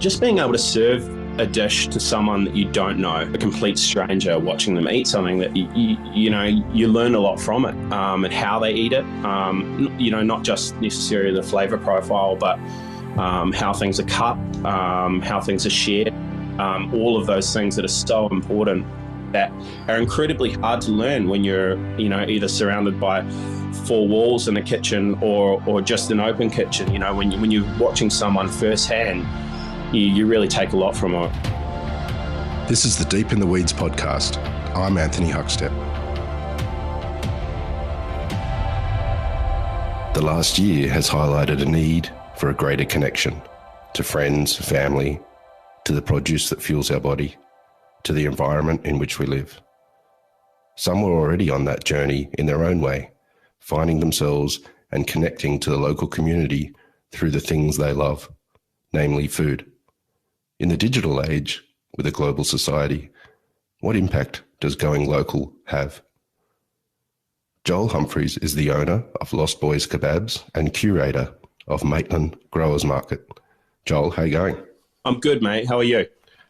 just being able to serve a dish to someone that you don't know, a complete stranger, watching them eat something that you learn a lot from it, and how they eat it. Not just necessarily the flavour profile, but how things are cut, how things are shared, all of those things that are so important that are incredibly hard to learn when you're, either surrounded by four walls in a kitchen or just an open kitchen. When you're watching someone firsthand, you really take a lot from it. This is the Deep in the Weeds podcast. I'm Anthony Huckstep. The last year has highlighted a need for a greater connection to friends, family, to the produce that fuels our body, to the environment in which we live. Some were already on that journey in their own way, finding themselves and connecting to the local community through the things they love, namely food. In the digital age, with a global society, what impact does going local have? Joel Humphreys is the owner of Boys Kebabs and curator of Maitland Growers Market. Joel, how you going? I'm good, mate. How are you?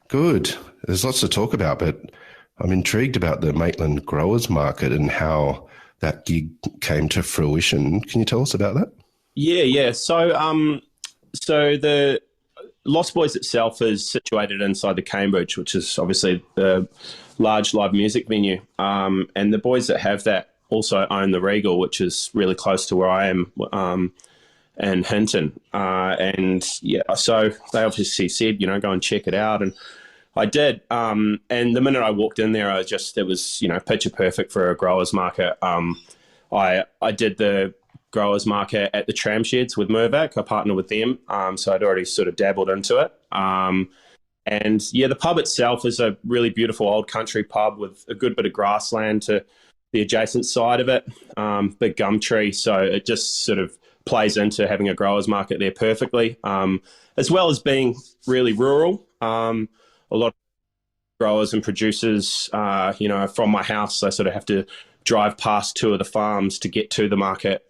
Good. There's lots to talk about, but I'm intrigued about the Maitland Growers Market and how that gig came to fruition. Can you tell us about that? Yeah. So the Lost Boys itself is situated inside the Cambridge, which is obviously the large live music venue. And the boys that have that also own the Regal, which is really close to where I am, in Hinton. So they obviously said, go and check it out. And I did. And the minute I walked in there, it was picture perfect for a growers market. I did the growers market at the tram sheds with Mirvac. I partnered with them. So I'd already sort of dabbled into it. The pub itself is a really beautiful old country pub with a good bit of grassland to the adjacent side of it. Big gum tree. So it just sort of plays into having a growers market there perfectly, as well as being really rural. A lot of growers and producers, from my house, I sort of have to drive past two of the farms to get to the market.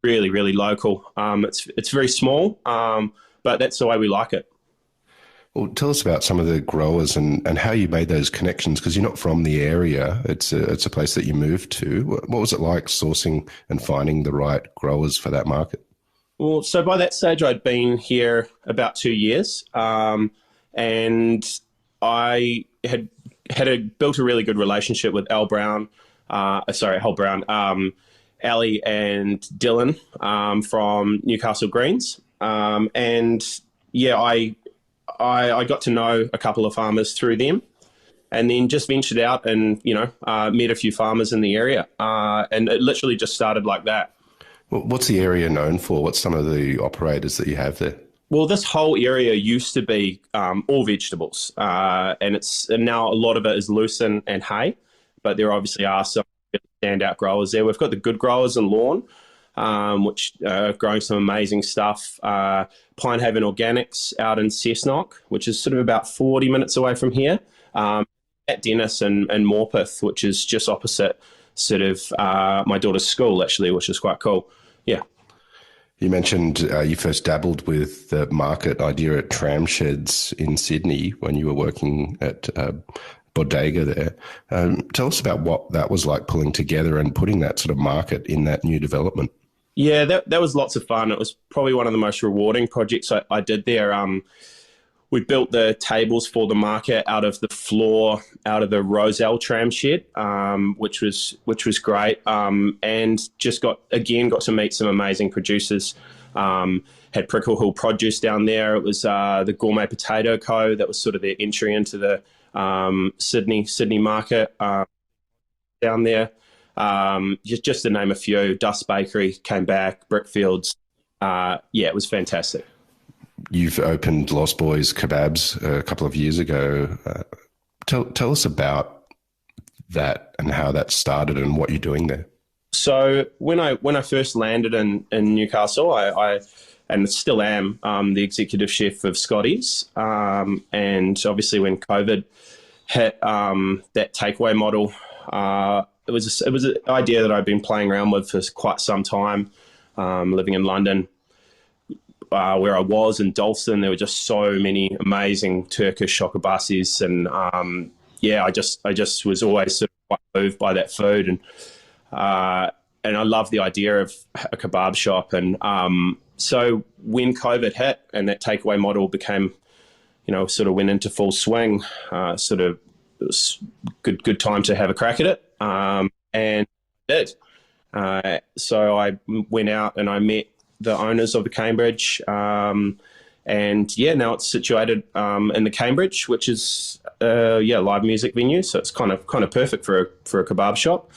Really, really local. It's very small, but that's the way we like it. Well, tell us about some of the growers and how you made those connections, because you're not from the area. It's a place that you moved to. What was it like sourcing and finding the right growers for that market? Well, so by that stage, I'd been here about 2 years, and I had built a really good relationship with Al Brown, Ali and Dylan from Newcastle Greens. I got to know a couple of farmers through them, and then just ventured out and, met a few farmers in the area. And it literally just started like that. Well, what's the area known for? What's some of the operators that you have there? Well, this whole area used to be all vegetables, and now a lot of it is lucerne and hay, but there obviously are some standout growers there. We've got the good growers in Lawn, which are growing some amazing stuff. Pinehaven Organics out in Cessnock, which is sort of about 40 minutes away from here. At Dennis and Morpeth, which is just opposite sort of my daughter's school, actually, which is quite cool. Yeah. You mentioned you first dabbled with the market idea at tram sheds in Sydney when you were working at Bodega there. Tell us about what that was like, pulling together and putting that sort of market in that new development. Yeah, that was lots of fun. It was probably one of the most rewarding projects I did there. We built the tables for the market out of the floor, out of the Roselle tram shed, which was great, and just got to meet some amazing producers. Had Prickle Hill Produce down there. It was the Gourmet Potato Co. That was sort of their entry into the Sydney market down there. Just to name a few. Dust Bakery came back. Brickfields. It was fantastic. You've opened Lost Boys Kebabs a couple of years ago. Tell us about that and how that started and what you're doing there. So when I first landed in Newcastle, I and still am the executive chef of Scotties. And obviously when COVID hit, that takeaway model, it was an idea that I've been playing around with for quite some time, living in London. where I was in Dalston, there were just so many amazing Turkish shokabasis, and I just was always sort of quite moved by that food, and I love the idea of a kebab shop. And so when COVID hit and that takeaway model became, sort of went into full swing, sort of it was good time to have a crack at it, and I did. So I went out and I met the owners of the Cambridge, and now it's situated in the Cambridge, which is live music venue. So it's kind of perfect for a kebab shop,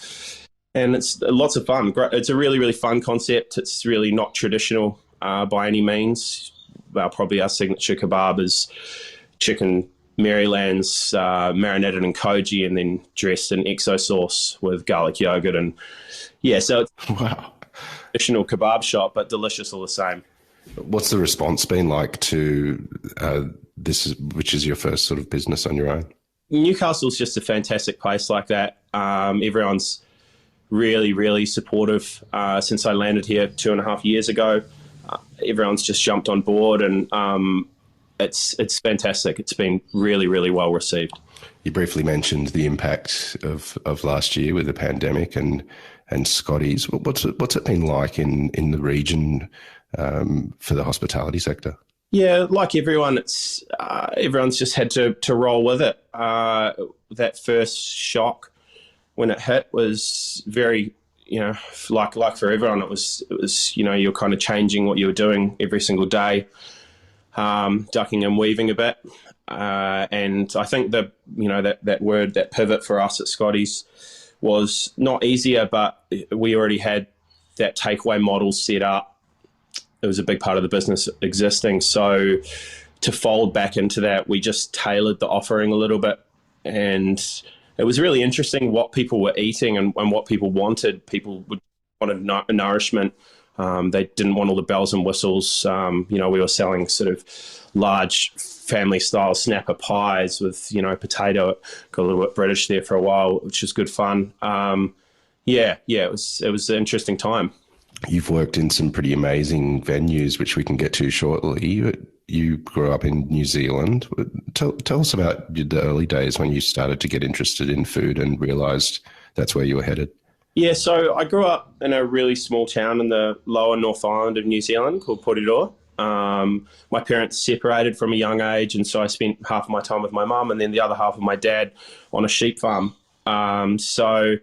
and it's lots of fun. It's a really fun concept. It's really not traditional by any means. Probably our signature kebab is chicken Maryland's marinated in koji and then dressed in exo sauce with garlic yogurt, and so it's wow. Traditional kebab shop, but delicious all the same. What's the response been like to this, which is your first sort of business on your own? Newcastle's just a fantastic place like that. Everyone's really supportive. Since I landed here 2.5 years ago, everyone's just jumped on board, and it's fantastic. It's been really well received. You briefly mentioned the impact of last year with the pandemic and Scotties. What's it been like in the region for the hospitality sector? Yeah, like everyone, it's everyone's just had to roll with it. That first shock when it hit was very, like for everyone, it was you're kind of changing what you were doing every single day, ducking and weaving a bit. And I think that that pivot for us at Scotties was not easier, but we already had that takeaway model set up. It was a big part of the business existing. So to fold back into that, we just tailored the offering a little bit. And it was really interesting what people were eating and what people wanted. People wanted nourishment. They didn't want all the bells and whistles. We were selling sort of large family-style snapper pies with, potato. Got a little bit British there for a while, which was good fun. It was an interesting time. You've worked in some pretty amazing venues, which we can get to shortly. You grew up in New Zealand. Tell us about the early days when you started to get interested in food and realised that's where you were headed. Yeah, so I grew up in a really small town in the lower North Island of New Zealand called Porirua. My parents separated from a young age, and so I spent half of my time with my mum and then the other half with my dad on a sheep farm. Food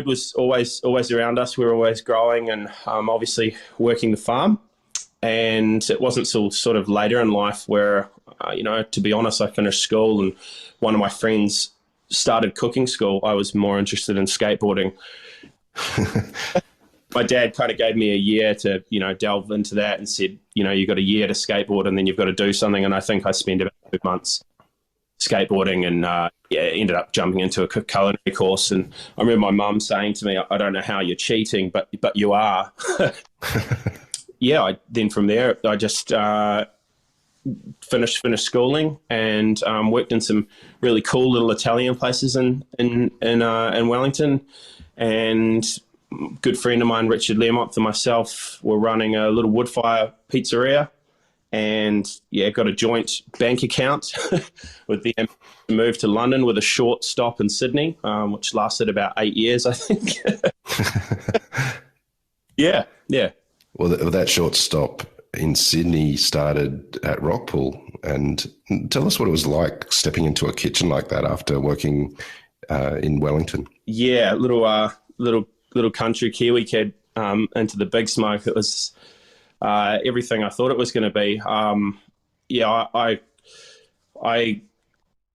was always around us. We were always growing and obviously working the farm. And it wasn't till sort of later in life where, to be honest, I finished school and one of my friends started cooking school. I was more interested in skateboarding. My dad kind of gave me a year to, delve into that and said, you've got a year to skateboard and then you've got to do something. And I think I spent about 2 months skateboarding and ended up jumping into a culinary course. And I remember my mum saying to me, I don't know how you're cheating, but you are. Then from there, I just finished schooling and worked in some really cool little Italian places in Wellington. And a good friend of mine, Richard Lermont, and myself were running a little wood-fire pizzeria, and got a joint bank account with the ambition to move to London with a short stop in Sydney, which lasted about 8 years, I think. Yeah. Well, that short stop in Sydney started at Rockpool. And tell us what it was like stepping into a kitchen like that after working in Wellington. Yeah, little country Kiwi kid into the big smoke. It was everything I thought it was going to be. I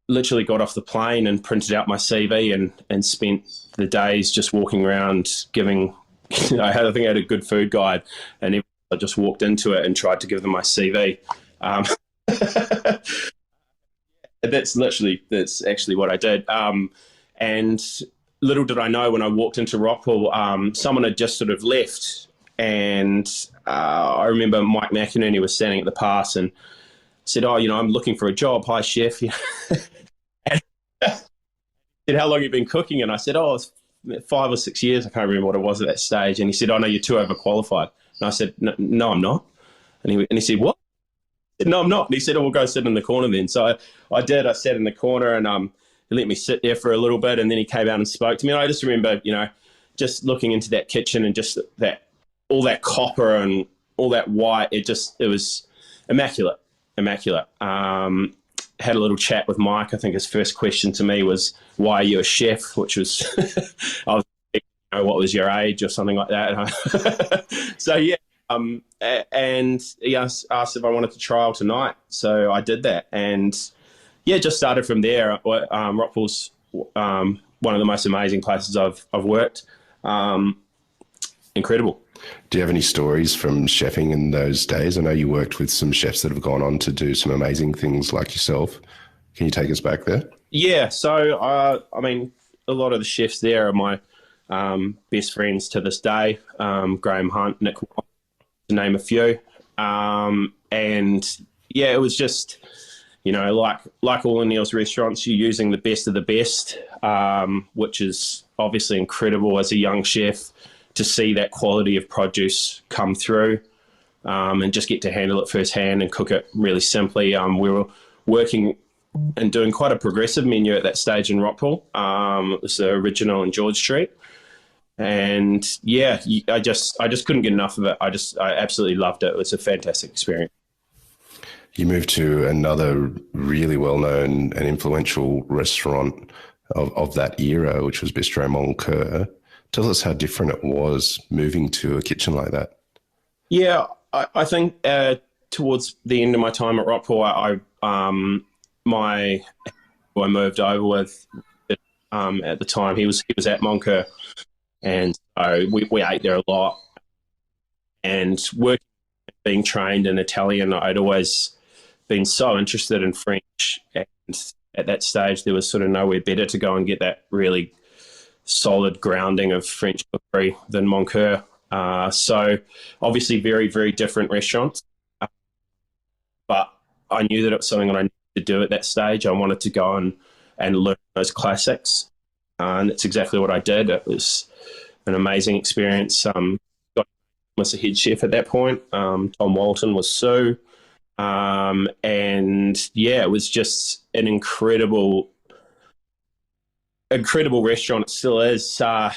literally got off the plane and printed out my CV and spent the days just walking around giving. I think I had a good food guide, and I just walked into it and tried to give them my CV. That's actually what I did. And little did I know when I walked into Rockpool, someone had just sort of left, and I remember Mike McInerney was standing at the pass and said, I'm looking for a job. Hi, chef. And said, how long have you been cooking? And I said, it's 5 or 6 years. I can't remember what it was at that stage. And he said, no, you're too overqualified. And I said, no, I'm not. And he said, what? I said, no, I'm not. And he said, oh, we'll go sit in the corner then. So I did. I sat in the corner, and he let me sit there for a little bit, and then he came out and spoke to me. And I just remember, just looking into that kitchen and just all that copper and all that white, it was immaculate, immaculate. Had a little chat with Mike. I think his first question to me was, why are you a chef? Which was, I was, what was your age or something like that. So, yeah. And he asked if I wanted to trial tonight. So I did that. And, yeah, just started from there. Rockpool's one of the most amazing places I've worked. Incredible. Do you have any stories from chefing in those days? I know you worked with some chefs that have gone on to do some amazing things like yourself. Can you take us back there? Yeah. So, I mean, a lot of the chefs there are my best friends to this day. Graham Hunt, Nick, to name a few. And, yeah, it was just, like all in Neil's restaurants, you're using the best of the best, which is obviously incredible as a young chef to see that quality of produce come through, and just get to handle it firsthand and cook it really simply. We were working and doing quite a progressive menu at that stage in Rockpool. It was the original in George Street. And yeah, I just couldn't get enough of it. I absolutely loved it. It was a fantastic experience. You moved to another really well-known and influential restaurant of that era, which was Bistro Mon Coeur. Tell us how different it was moving to a kitchen like that. Yeah, I think towards the end of my time at Rockpool, I moved over with at the time. He was at Mon Coeur, and so we ate there a lot. And being trained in Italian, I'd always been so interested in French, and at that stage there was sort of nowhere better to go and get that really solid grounding of French cookery than Mon Coeur. So obviously very, very different restaurants. But I knew that it was something that I needed to do at that stage. I wanted to go and learn those classics. And that's exactly what I did. It was an amazing experience. Was the head chef at that point. Tom Walton was Sue. And yeah, it was just an incredible restaurant. It still is. I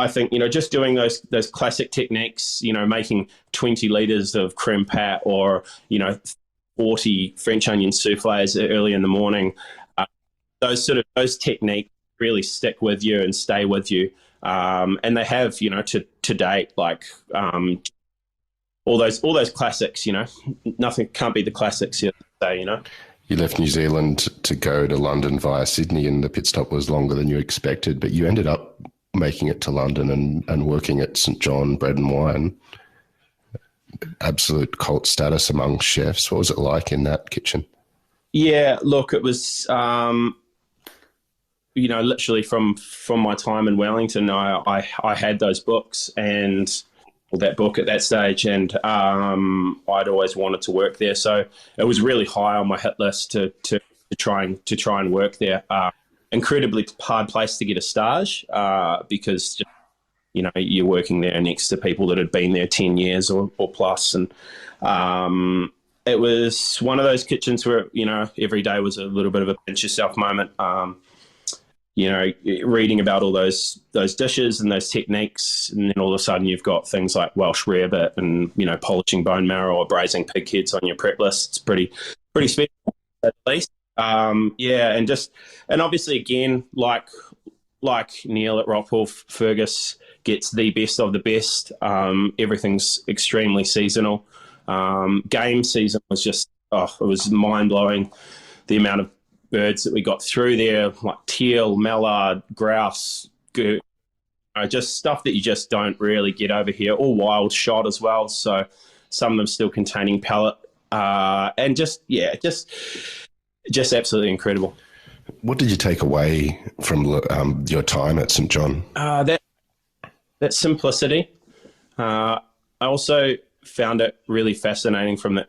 think, just doing those classic techniques, making 20 litres of creme pat or, 40 French onion soufflés early in the morning. Those techniques really stick with you and stay with you. And they have, to date, like all those classics, nothing can't be the classics, say. You left New Zealand to go to London via Sydney, and the pit stop was longer than you expected, but you ended up making it to London and working at St. John Bread and Wine. Absolute cult status among chefs. What was it like in that kitchen? Yeah, look, it was, literally from my time in Wellington, I had those books and that book at that stage, and I'd always wanted to work there, so it was really high on my hit list to try and work there. Incredibly hard place to get a stage, because you're working there next to people that had been there 10 years or plus, and it was one of those kitchens where every day was a little bit of a pinch yourself moment. Reading about all those dishes and those techniques, and then all of a sudden you've got things like Welsh rarebit and polishing bone marrow or braising pig heads on your prep list. It's pretty special, at least. And obviously again, like Neil at Rockpool, Fergus gets the best of the best. Everything's extremely seasonal. Game season was just it was mind blowing. The amount of birds that we got through there, like teal, mallard, grouse, just stuff that you just don't really get over here. All wild shot as well, so some of them still containing pellet, and just absolutely incredible. What did you take away from your time at St. John? That simplicity. I also found it really fascinating from the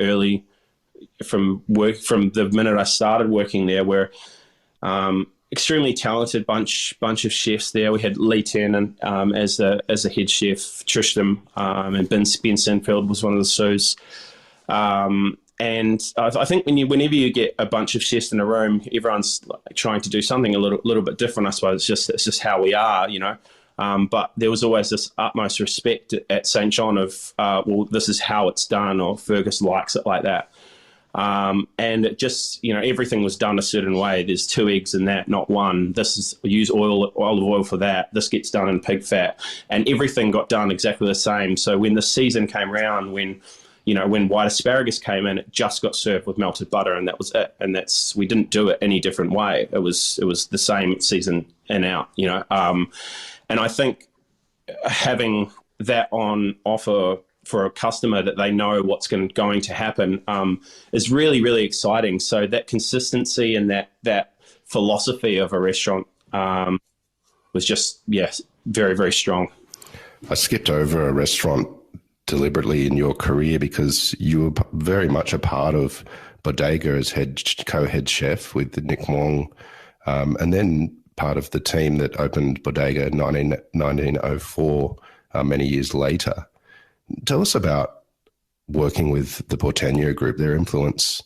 minute I started working there, where extremely talented bunch of chefs there. We had Lee Turner as a head chef, Trisham, and Ben Sinfield was one of the sous. And I think whenever you get a bunch of chefs in a room, everyone's like trying to do something a little bit different. I suppose it's just how we are, you know. But there was always this utmost respect at St. John of, well, this is how it's done, or Fergus likes it like that. And it just, you know, everything was done a certain way. There's 2 eggs in that, not one. Use olive oil for that. This gets done in pig fat. And everything got done exactly the same. So when the season came around, when white asparagus came in, it just got served with melted butter, and that was it. And we didn't do it any different way. It was the same season in out, you know. And I think having that on offer for a customer that they know what's going to happen is really, really exciting. So that consistency and that philosophy of a restaurant was just, very, very strong. I skipped over a restaurant deliberately in your career because you were very much a part of Bodega as co-head chef with Nick Wong, and then part of the team that opened Bodega in 1904 many years later. Tell us about working with the Portenio Group. Their influence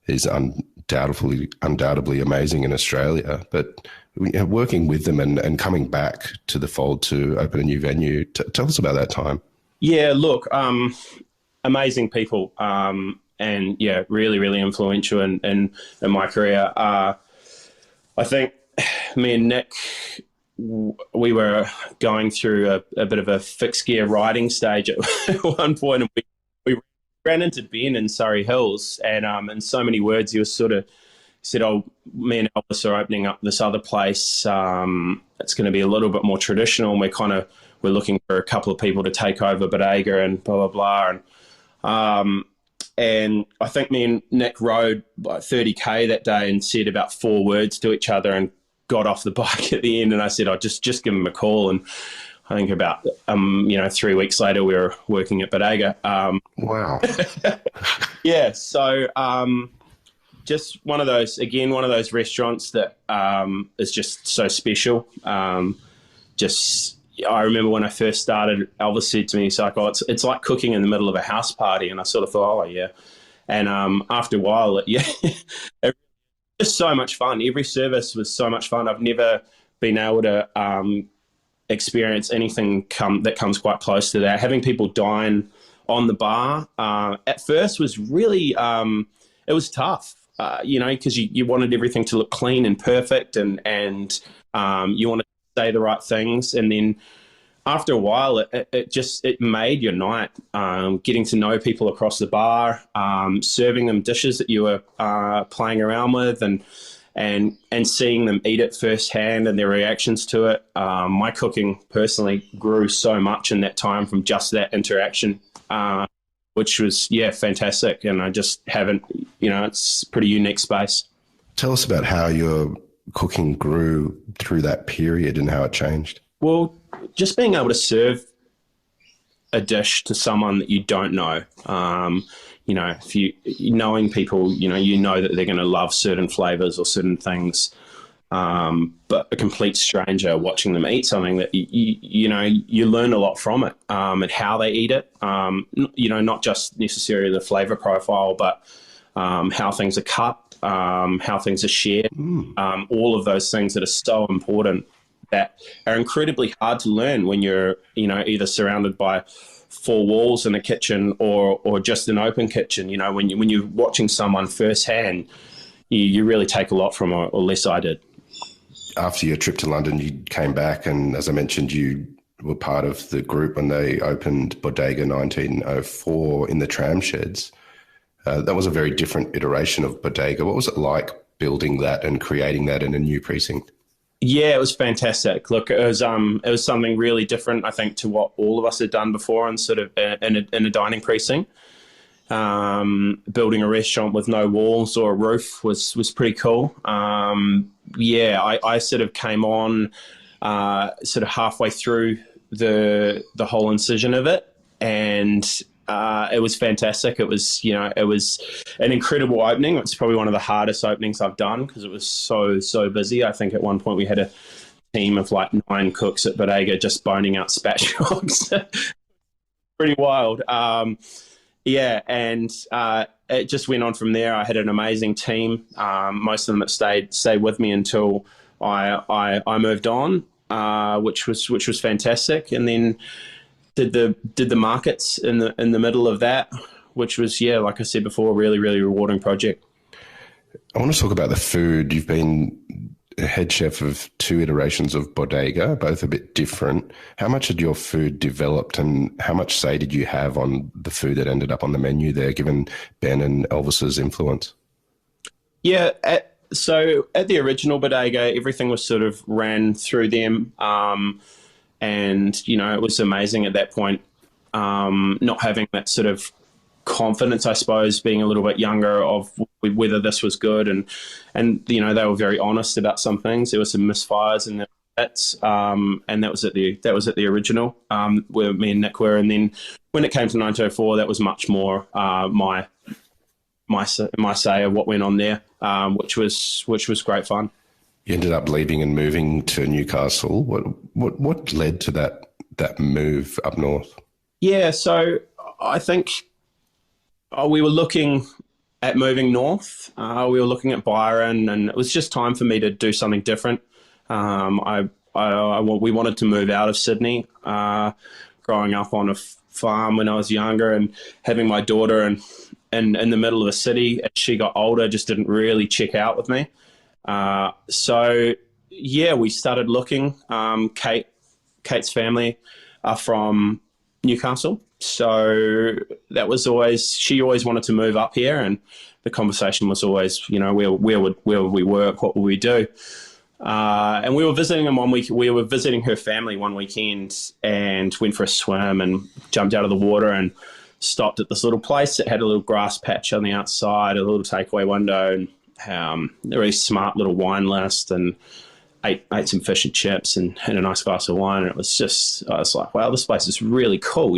is undoubtedly amazing in Australia, but working with them and coming back to the fold to open a new venue. Tell us about that time. Yeah, look, amazing people, and really, really influential in my career. I think me and Nick, we were going through a bit of a fixed gear riding stage at one point, and we ran into Ben in Surrey Hills, and in so many words, he was sort of said, "Oh, me and Elvis are opening up this other place. It's going to be a little bit more traditional, and we're looking for a couple of people to take over Bodega and blah blah blah." And I think me and Nick rode like 30k that day and said about 4 words to each other and got off the bike at the end. And I said, "I'll just give him a call." And I think about 3 weeks later, we were working at Bodega. Wow. Yeah. So just one of those restaurants that is just so special. I remember when I first started, Elvis said to me, he's like, "Oh, it's like cooking in the middle of a house party." And I sort of thought, "Oh, yeah." And after a while, it was just so much fun. Every service was so much fun. I've never been able to experience anything that comes quite close to that. Having people dine on the bar at first was really, it was tough, because you wanted everything to look clean and perfect, and you wanted say the right things, and then after a while it made your night, getting to know people across the bar, serving them dishes that you were playing around with, and seeing them eat it firsthand and their reactions to it. My cooking personally grew so much in that time from just that interaction, which was fantastic, and I just haven't, it's a pretty unique space. Tell us about how your cooking grew through that period and how it changed. Well, just being able to serve a dish to someone that you don't know, if knowing people, you know that they're going to love certain flavors or certain things, but a complete stranger watching them eat something that you learn a lot from it, and how they eat it, not just necessarily the flavor profile, but how things are cut, how things are shared, all of those things that are so important, that are incredibly hard to learn when you're, either surrounded by 4 walls in a kitchen or just an open kitchen. When you're watching someone firsthand, you really take a lot from it, or less I did. After your trip to London, you came back, and as I mentioned, you were part of the group when they opened Bodega 1904 in the tram sheds. That was a very different iteration of Bodega. What was it like building that and creating that in a new precinct? Yeah, it was fantastic. Look, it was something really different, I think, to what all of us had done before, and sort of in a dining precinct. Building a restaurant with no walls or a roof was pretty cool. I sort of came on sort of halfway through the whole incision of it, and It was fantastic. It was, it was an incredible opening. It's probably one of the hardest openings I've done because it was so busy. I think at one point we had a team of like 9 cooks at Bodega just boning out spatchcocks. Pretty wild. And it just went on from there. I had an amazing team. Most of them that stayed with me until I moved on, which was fantastic. And then did the markets in the middle of that, which was, like I said before, really, really rewarding project. I want to talk about the food. You've been head chef of 2 iterations of Bodega, both a bit different. How much had your food developed and how much say did you have on the food that ended up on the menu there, given Ben and Elvis's influence? Yeah, so at the original Bodega, everything was sort of ran through them. And, it was amazing at that point, not having that sort of confidence, I suppose, being a little bit younger of whether this was good. And they were very honest about some things. There were some misfires and that's and that was at the original where me and Nick were. And then when it came to 1904, that was much more my say of what went on there, which was great fun. You ended up leaving and moving to Newcastle. What led to that move up north? Yeah, so I think we were looking at moving north. We were looking at Byron, and it was just time for me to do something different. We wanted to move out of Sydney. Growing up on a farm when I was younger, and having my daughter in the middle of the city as she got older just didn't really check out with me. We started looking. Kate's family are from Newcastle. So that was she always wanted to move up here, and the conversation was always, where would we work? What would we do? And we were visiting them one week. We were visiting her family one weekend and went for a swim and jumped out of the water and stopped at this little place that had a little grass patch on the outside, a little takeaway window, and a really smart little wine list, and ate some fish and chips and had a nice glass of wine. And it was just, I was like, wow, this place is really cool,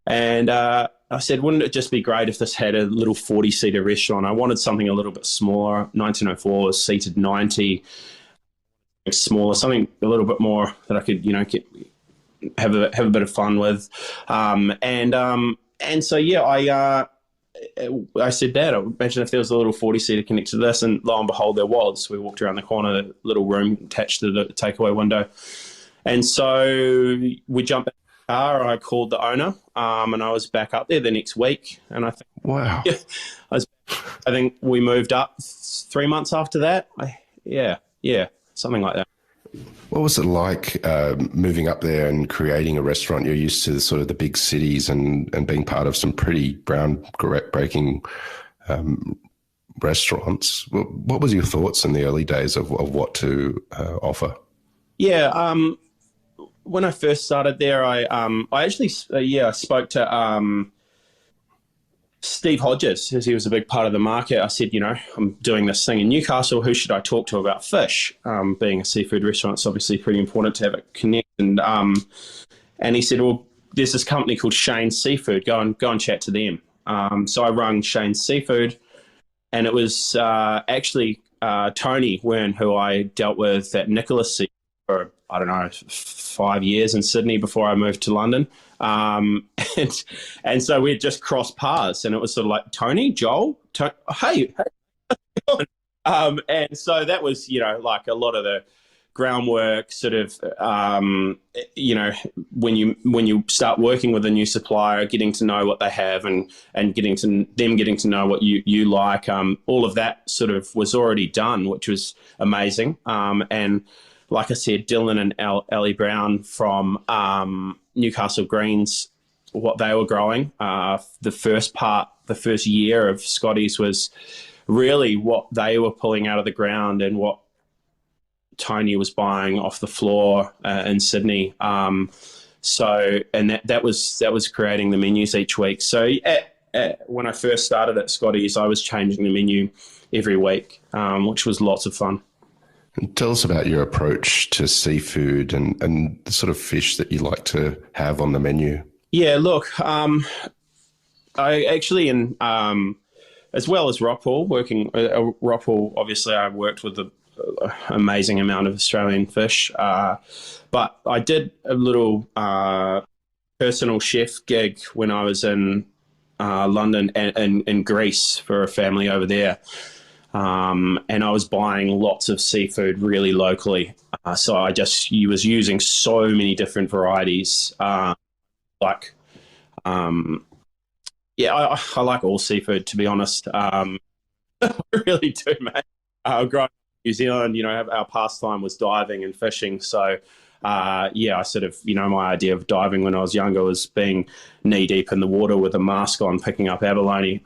And I said, wouldn't it just be great if this had a little 40-seater restaurant? I wanted something a little bit smaller. 1904 was seated 90, smaller, something a little bit more that I could, have a bit of fun with. I said, Dad, imagine if there was a little 40-seater connected to this, and lo and behold, there was. We walked around the corner, the little room attached to the takeaway window. And so we jumped in the car, I called the owner, and I was back up there the next week. And I think, wow, I think we moved up 3 months after that. Something like that. What was it like moving up there and creating a restaurant? You're used to sort of the big cities and being part of some pretty groundbreaking restaurants. What was your thoughts in the early days of what to offer? Yeah, when I first started there, I actually spoke to Steve Hodges, as he was a big part of the market. I said, I'm doing this thing in Newcastle. Who should I talk to about fish? Being a seafood restaurant, it's obviously pretty important to have it connect. And he said, well, there's this company called Shane's Seafood. Go and chat to them. So I rung Shane's Seafood, and it was actually Tony Wern, who I dealt with at Nicholas Seafood for, 5 years in Sydney before I moved to London. And so we just crossed paths, and it was sort of like, Tony, Joel, hey, how's it going? And so that was, like a lot of the groundwork sort of, when you start working with a new supplier, getting to know what they have and getting to know what you like, all of that sort of was already done, which was amazing. And like I said, Dylan and Ellie Brown from Newcastle Greens, what they were growing, the first year of Scotties was really what they were pulling out of the ground and what Tony was buying off the floor in Sydney. And that was creating the menus each week. So when I first started at Scotties, I was changing the menu every week, which was lots of fun. And tell us about your approach to seafood and the sort of fish that you like to have on the menu. Yeah, look, I actually, as well as Rockpool, working Rockpool, obviously I worked with an amazing amount of Australian fish, but I did a little personal chef gig when I was in London and in Greece for a family over there. And I was buying lots of seafood really locally. So I was using so many different varieties. I like all seafood, to be honest. I really do, mate. Growing up in New Zealand, our pastime was diving and fishing. So, I sort of, my idea of diving when I was younger was being knee deep in the water with a mask on, picking up abalone,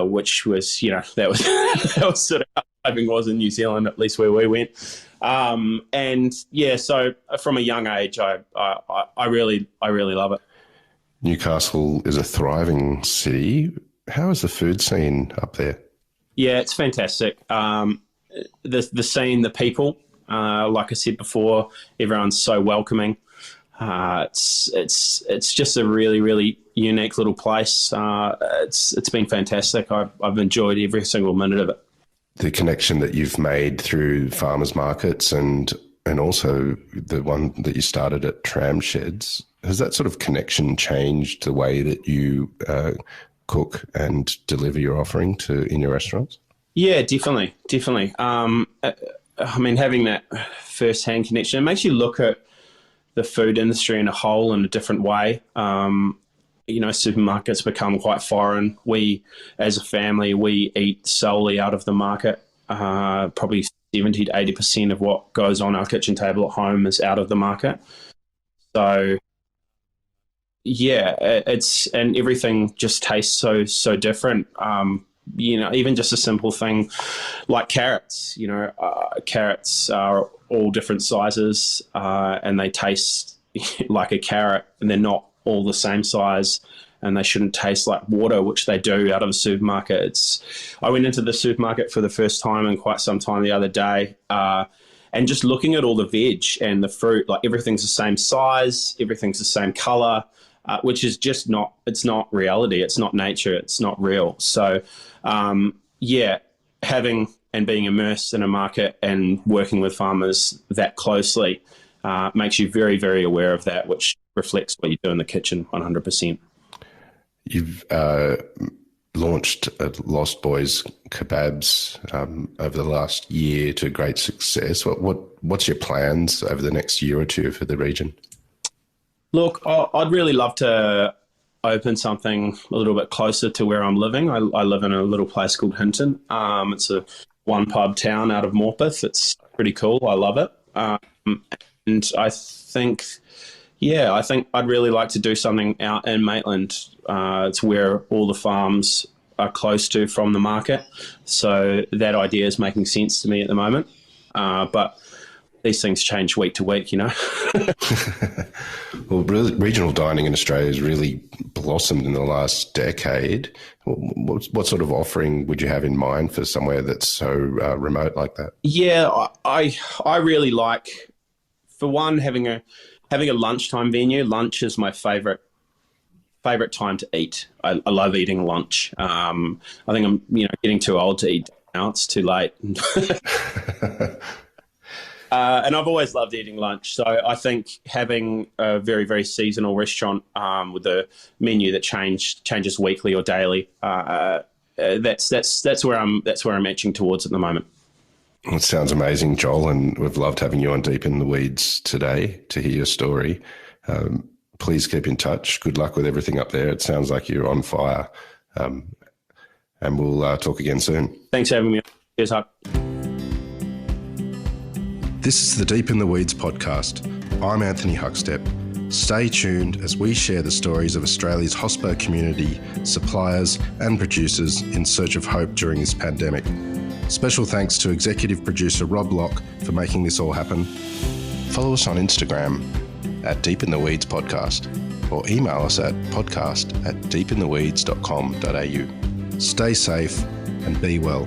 which was, that was that was sort of how diving was in New Zealand, at least where we went. So from a young age, I really love it. Newcastle is a thriving city. How is the food scene up there? Yeah, it's fantastic. The scene, the people. Like I said before, everyone's so welcoming. It's just a really, really unique little place. It's been fantastic. I've enjoyed every single minute of it. The connection that you've made through farmers markets and also the one that you started at Tram Sheds, has that sort of connection changed the way that you cook and deliver your offering in your restaurants? Yeah, definitely. Having that first-hand connection, it makes you look at the food industry in a whole in a different way. Supermarkets become quite foreign. We, as a family, we eat solely out of the market. Probably 70 to 80% of what goes on our kitchen table at home is out of the market. So, yeah, and everything just tastes so different. Even just a simple thing like carrots, carrots are all different sizes and they taste like a carrot, and they're not all the same size, and they shouldn't taste like water, which they do out of a supermarket. I went into the supermarket for the first time in quite some time the other day, and just looking at all the veg and the fruit, like everything's the same size, everything's the same color, which is just it's not reality. It's not nature. It's not real. So, having and being immersed in a market and working with farmers that closely makes you very, very aware of that, which reflects what you do in the kitchen 100%. You've launched Lost Boys Kebabs over the last year to great success. What's your plans over the next year or two for the region? Look, I'd really love to open something a little bit closer to where I'm living. I live in a little place called Hinton. It's a one pub town out of Morpeth. It's pretty cool. I love it. And I think I'd really like to do something out in Maitland. It's where all the farms are close to from the market. So that idea is making sense to me at the moment. But these things change week to week, Well, regional dining in Australia has really blossomed in the last decade. What sort of offering would you have in mind for somewhere that's so remote like that? Yeah, I really like, for one, having a lunchtime venue. Lunch is my favorite time to eat. I love eating lunch. I think I'm getting too old to eat now. It's too late. And I've always loved eating lunch. So I think having a very, very seasonal restaurant with a menu that changes weekly or daily, that's where I'm etching towards at the moment. It sounds amazing, Joel, and we've loved having you on Deep in the Weeds today to hear your story. Please keep in touch. Good luck with everything up there. It sounds like you're on fire. And we'll talk again soon. Thanks for having me. Cheers, Huck. This is the Deep in the Weeds podcast. I'm Anthony Huckstep. Stay tuned as we share the stories of Australia's hospo community, suppliers and producers in search of hope during this pandemic. Special thanks to executive producer Rob Locke for making this all happen. Follow us on Instagram at Deep in the Weeds Podcast or email us at podcast@deepintheweeds.com.au. Stay safe and be well.